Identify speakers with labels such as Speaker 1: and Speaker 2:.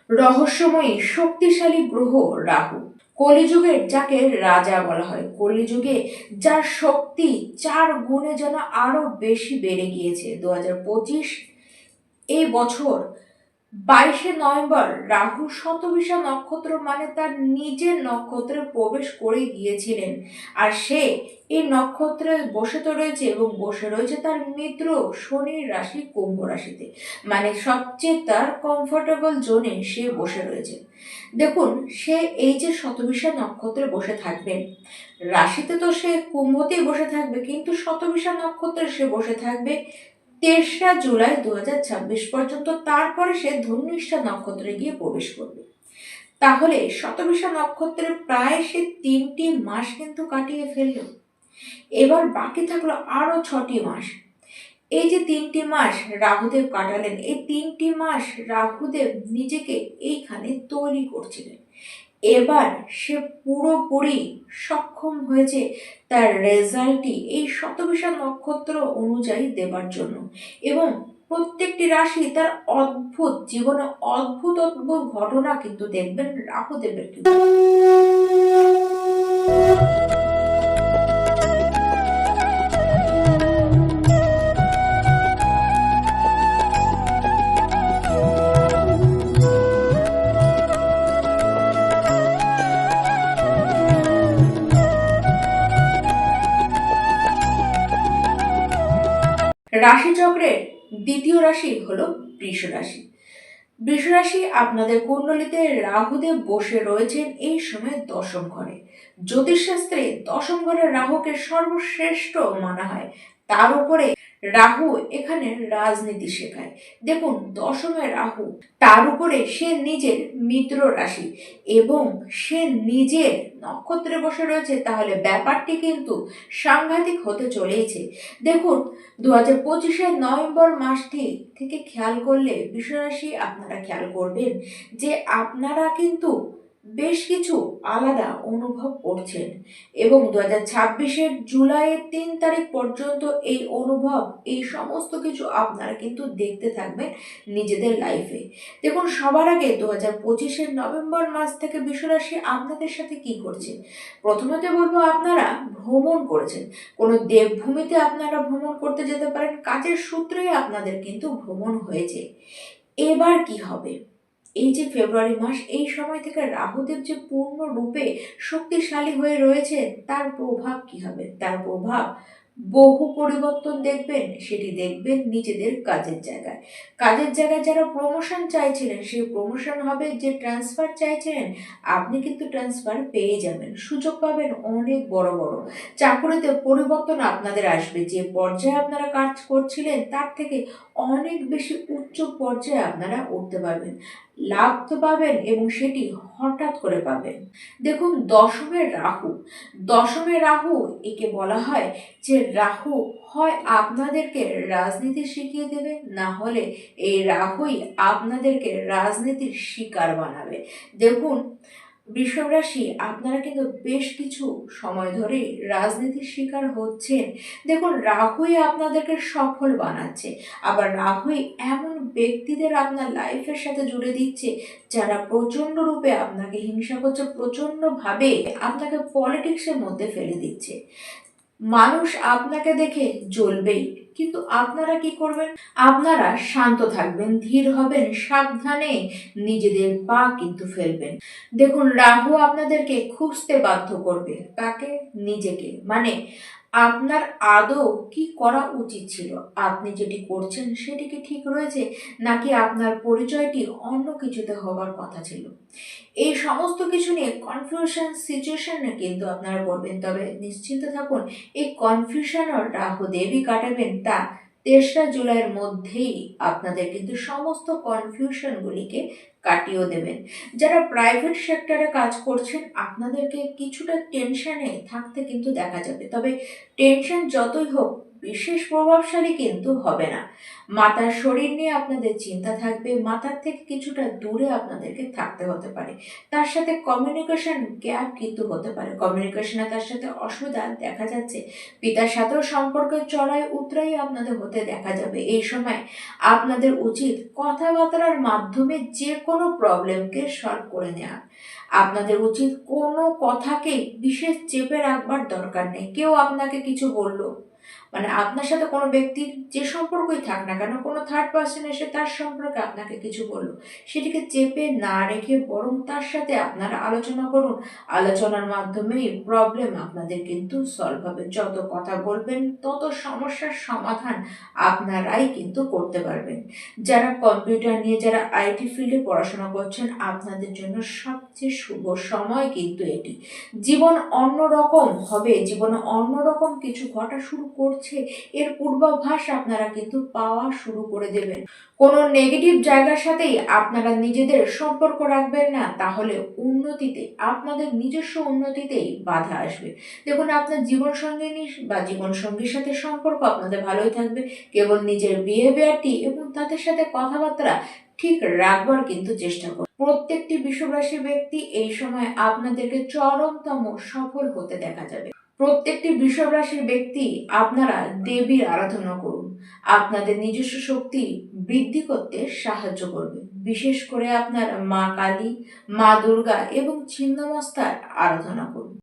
Speaker 1: রহস্যময়ী শক্তিশালী গ্রহ রাহু, কলিযুগের যাকে রাজা বলা হয়, কলিযুগে যার শক্তি 4 গুণে যেন আরো বেশি বেড়ে গিয়েছে। 2025 এই বছর 22শে নভেম্বর রাহু শতবিশা নক্ষত্র মানে তার নিজের নক্ষত্রে প্রবেশ করে গিয়েছিলেন। আর সে এই নক্ষত্রে বসে তো রয়েছে এবং বসে রয়েছে তার মিত্র শনির রাশি কুম্ভ রাশিতে, মানে সবচেয়ে তার কমফোর্টেবল জোনে সে বসে রয়েছে। দেখুন, সে এই যে শতবিশা নক্ষত্রে বসে থাকবেন, রাশিতে তো সে কুম্ভতেই বসে থাকবে, কিন্তু শতবিশা নক্ষত্রে সে বসে থাকবে 23শে জুলাই 2026 পর্যন্ত। তারপরে সে ধনুষ্ঠা নক্ষত্রে গিয়ে প্রবেশ করবে। তাহলে শতবিশা নক্ষত্রে প্রায় সে 3টি মাস কিন্তু কাটিয়ে ফেলল। এবার বাকি থাকলো আরো 6টি মাস। এই যে 3টি মাস রাহুদেব কাটালেন, এই 3টি মাস রাহুদেব নিজেকে এইখানে তৈরি করছিলেন। এবার সে পুরোপুরি সক্ষম হয়েছে তার রেজাল্টটি এই শতবিশা নক্ষত্র অনুযায়ী দেবার জন্য, এবং প্রত্যেকটি রাশি তার অদ্ভুত জীবনে অদ্ভুত অদ্ভুত ঘটনা কিন্তু দেখবেন রাহুদেবের কিন্তু। রাশিচক্রের দ্বিতীয় রাশি হলো বৃষ রাশি। বৃষ রাশি আপনাদের কুণ্ডলিতে রাহুদেব বসে রয়েছেন এই সময় দশম ঘরে। জ্যোতিষশাস্ত্রে দশম ঘরের রাহুকে সর্বশ্রেষ্ঠ মানা হয়। তার উপরে রাহু এখানে রাজনীতি শেখায়। দেখুন, দশমে রাহু, তার উপরে সে নিজের মিত্র রাশি এবং সে নিজের নক্ষত্রে বসে রয়েছে, তাহলে ব্যাপারটি কিন্তু সাংঘাতিক হতে চলেইছে। দেখুন, 2025 নভেম্বর মাসটি থেকে খেয়াল করলে বৃষরাশি আপনারা খেয়াল করবেন যে আপনারা কিন্তু বেশ কিছু আলাদা অনুভব করছেন, এবং 2026 জুলাইয়ের 3 তারিখ পর্যন্ত এই অনুভব, এই সমস্ত কিছু আপনারা কিন্তু দেখতে থাকবেন নিজেদের লাইফে। দেখুন, সবার আগে 2025 নভেম্বর মাস থেকে বৃষরাশি আপনাদের সাথে কি করছে। প্রথমত বলবো, আপনারা ভ্রমণ করেছেন, কোনো দেবভূমিতে আপনারা ভ্রমণ করতে যেতে পারেন, কাজের সূত্রে আপনাদের কিন্তু ভ্রমণ হয়েছে। এবার কি হবে, এই যে ফেব্রুয়ারি মাস, এই সময় থেকে রাহুদেব যে পূর্ণরূপে শক্তিশালী হয়ে রয়েছে, তার প্রভাব কি হবে? তার প্রভাব বহু পরিবর্তন দেখবেন। সেটি দেখবেন নিজেদের কাজের জায়গায়। কাজের জায়গায় যারা প্রমোশন চাইছিলেন সেই প্রমোশন হবে, যে ট্রান্সফার চাইছিলেন আপনি কিন্তু ট্রান্সফার পেয়ে যাবেন, সুযোগ পাবেন অনেক বড় বড়। চাকুরিতে পরিবর্তন আপনাদের আসবে, যে পর্যায়ে আপনারা কাজ করছিলেন তার থেকে অনেক বেশি উচ্চ পর্যায়ে আপনারা উঠতে পারবেন, লাভ তো পাবেন এবং সেটি হঠাৎ করে পাবেন। দেখুন, দশমে রাহু একে বলা হয় যে রাহু হয় আপনাদেরকে রাজনীতি শিখিয়ে দেবে, না হলে এই রাহুই আপনাদেরকে রাজনীতির শিকার বানাবে। দেখুন, বৃষভ রাশি আপনারা কিন্তু বেশ কিছু সময় ধরে রাজনীতির শিকার হচ্ছেন। দেখুন, রাহুই আপনাদেরকে সফল বানাচ্ছে, আবার রাহুই এমন ব্যক্তিদের আপনার লাইফের সাথে জুড়ে দিচ্ছে যারা প্রচন্ড রূপে আপনাকে হিংসা করছে, প্রচন্ড ভাবে আপনাকে পলিটিক্সের মধ্যে ফেলে দিচ্ছে। মানুষ আপনাকে দেখে জ্বলবেই, কিন্তু আপনারা কি করবেন? আপনারা শান্ত থাকবেন, ধীর হবেন, সাবধানে নিজেদের পা কিন্তু ফেলবেন। দেখুন, রাহু আপনাদেরকে খুঁজতে বাধ্য করবে, তাকে নিজেকে, মানে আপনার আদৌ কি করা উচিত ছিল, আপনি যেটি করছেন সেটি কি ঠিক রয়েছে, নাকি আপনার পরিচয়টি অন্য কিছুতে হওয়ার কথা ছিল। এই সমস্ত কিছু নিয়ে কনফিউশন সিচুয়েশনে কিন্তু আপনারা পড়বেন। তবে নিশ্চিন্ত থাকুন, এই কনফিউশন রাহু দেবী কাটাবেন, তা 3রা জুলাইয়ের মধ্যেই আপনাদের কিন্তু সমস্ত কনফিউশনগুলিকে কাটিয়েও দেবেন। যারা প্রাইভেট সেক্টরে কাজ করছেন আপনাদেরকে কিছুটা টেনশনে থাকতে কিন্তু দেখা যাবে, তবে টেনশন যতই হোক বিশেষ প্রভাবশালী কিন্তু হবে না। মাতার শরীর নিয়ে আপনাদের চিন্তা থাকবে, মাতার থেকে কিছুটা দূরে আপনাদেরকে থাকতে হতে পারে। তার সাথে কমিউনিকেশন গ্যাপ কিন্তু হতে পারে, কমিউনিকেশনে তার সাথে অসুবিধা দেখা যাচ্ছে। পিতার সাথেও সম্পর্কের চড়াই উতরাই আপনাদের হতে দেখা যাবে। এই সময় আপনাদের উচিত কথাবার্তার মাধ্যমে যে কোনো প্রবলেমকে সলভ করে নেওয়া। আপনাদের উচিত কোনো কথাকেই বিশেষ চেপে রাখবার দরকার নেই। কেউ আপনাকে কিছু বললো, মানে আপনার সাথে কোনো ব্যক্তির যে সম্পর্কই থাক না কেন, কোনো থার্ড পার্সন এসে তার সম্পর্কে আপনাকে কিছু বললো, সেটিকে চেপে না রেখে বরং তার সাথে আপনারা আলোচনা করুন। আলোচনার মাধ্যমেই প্রবলেম আপনাদের কিন্তু সলভ হবে। যত কথা বলবেন তত সমস্যার সমাধান আপনারাই কিন্তু করতে পারবেন। যারা কম্পিউটার নিয়ে, যারা আইটি ফিল্ডে পড়াশোনা করছেন, আপনাদের জন্য সবচেয়ে শুভ সময় কিন্তু এটি। জীবন অন্যরকম হবে, জীবনে অন্যরকম কিছু ঘটা শুরু করছে, এর পূর্বাভাস আপনারা কিন্তু পাওয়া শুরু করে দেবেন। কোনো নেগেটিভ জায়গার সাথেই আপনারা নিজেদের সম্পর্ক রাখবেন না, তাহলে উন্নতিতে, আপনাদের নিজস্ব উন্নতিতেই বাধা আসবে। দেখুন, আপনার জীবন সঙ্গিনী বা জীবন সঙ্গীর সাথে সম্পর্ক আপনাদের ভালোই থাকবে, কেবল নিজের বিহেভিয়ারটি এবং তাদের সাথে কথাবার্তা ঠিক রাখবার কিন্তু চেষ্টা করুন। প্রত্যেকটি বৃষভ রাশি ব্যক্তি এই সময় আপনাদেরকে চরমতম সফল হতে দেখা যাবে। প্রত্যেকটি বৃষভ রাশির ব্যক্তি আপনারা দেবীর আরাধনা করুন, আপনাদের নিজস্ব শক্তি বৃদ্ধি করতে সাহায্য করবে। বিশেষ করে আপনার মা কালী, মা দুর্গা এবং ছিন্নমস্তার আরাধনা করুন।